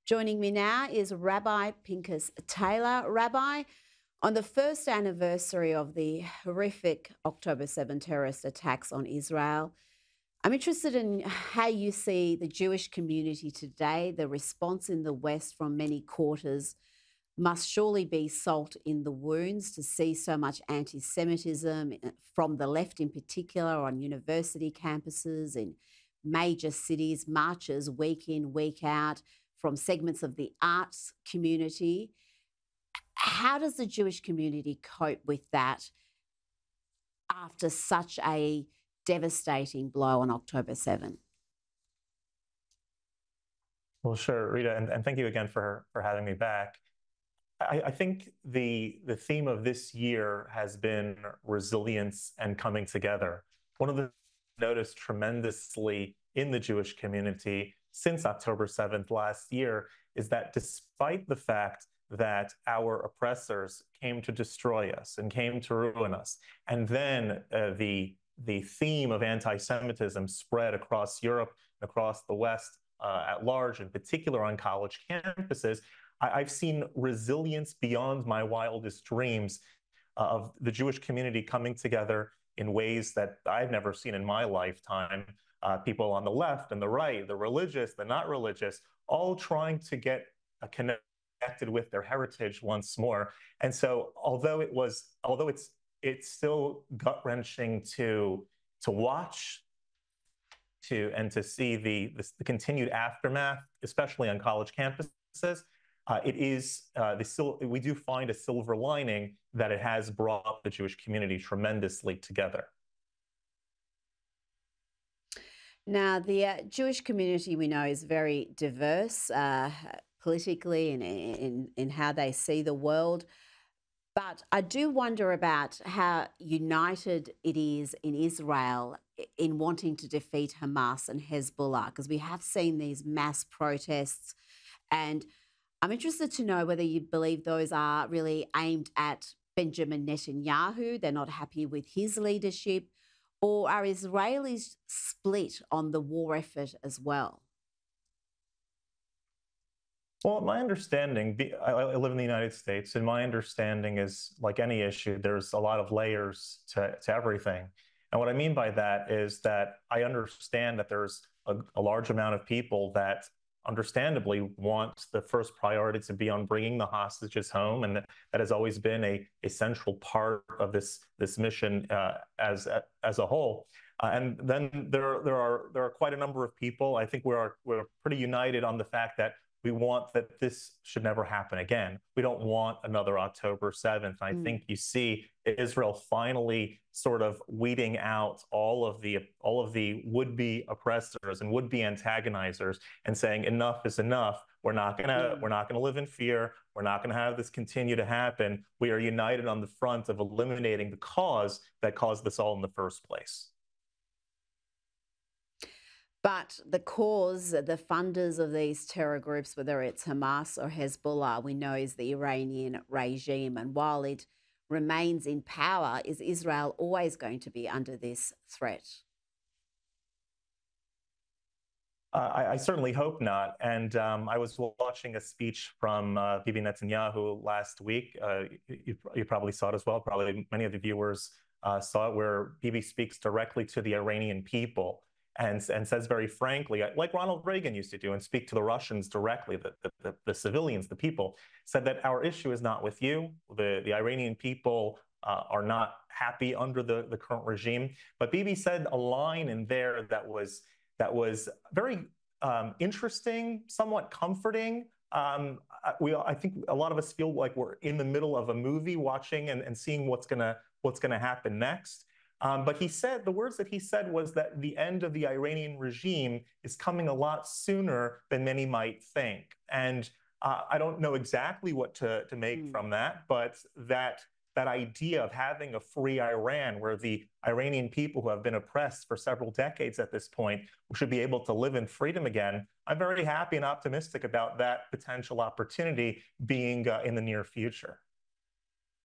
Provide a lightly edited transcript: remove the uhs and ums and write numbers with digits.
Joining me now is Rabbi Pinchas Taylor. Rabbi, on the first anniversary of the horrific October 7 terrorist attacks on Israel, I'm interested in how you see the Jewish community today. The response in the West from many quarters must surely be salt in the wounds to see so much anti-Semitism from the left in particular on university campuses, in major cities, marches week in, week out from segments of the arts community. How does the Jewish community cope with that after such a devastating blow on October 7? Well, sure, Rita, and thank you again for having me back. I think the theme of this year has been resilience and coming together. One of the noticed tremendously in the Jewish community since October 7th last year is that despite the fact that our oppressors came to destroy us and came to ruin us, and then the theme of anti-Semitism spread across Europe, across the West at large, in particular on college campuses, I've seen resilience beyond my wildest dreams of the Jewish community coming together in ways that I've never seen in my lifetime. People on the left and the right, the religious, the not religious, all trying to get connected with their heritage once more. And so, although it's still gut-wrenching to watch, and to see the continued aftermath, especially on college campuses. We do find a silver lining that it has brought the Jewish community tremendously together. Now, the Jewish community we know is very diverse politically and in how they see the world. But I do wonder about how united it is in Israel in wanting to defeat Hamas and Hezbollah, because we have seen these mass protests. And I'm interested to know whether you believe those are really aimed at Benjamin Netanyahu, they're not happy with his leadership, or are Israelis split on the war effort as well? Well, my understanding, I live in the United States, and my understanding is, like any issue, there's a lot of layers to everything. And what I mean by that is that I understand that there's a large amount of people that understandably want the first priority to be on bringing the hostages home, and that has always been a central part of this mission as a whole. And then there are quite a number of people. I think we're pretty united on the fact that we want that this should never happen again. We don't want another October 7th. I think you see Israel finally sort of weeding out all of the would-be oppressors and would-be antagonizers and saying enough is enough. We're not gonna live in fear. We're not gonna have this continue to happen. We are united on the front of eliminating the cause that caused this all in the first place. But the cause, the funders of these terror groups, whether it's Hamas or Hezbollah, we know is the Iranian regime. And while it remains in power, is Israel always going to be under this threat? I certainly hope not. And I was watching a speech from Bibi Netanyahu last week. You probably saw it as well. Probably many of the viewers saw it, where Bibi speaks directly to the Iranian people. And says very frankly, like Ronald Reagan used to do, and speak to the Russians directly, the civilians, the people, said that our issue is not with you. The Iranian people are not happy under the current regime. But Bibi said a line in there that was very interesting, somewhat comforting. I think a lot of us feel like we're in the middle of a movie, watching and seeing what's gonna happen next. But he said, the words that he said was that the end of the Iranian regime is coming a lot sooner than many might think. And I don't know exactly what to make from that, but that idea of having a free Iran, where the Iranian people who have been oppressed for several decades at this point should be able to live in freedom again, I'm very happy and optimistic about that potential opportunity being in the near future.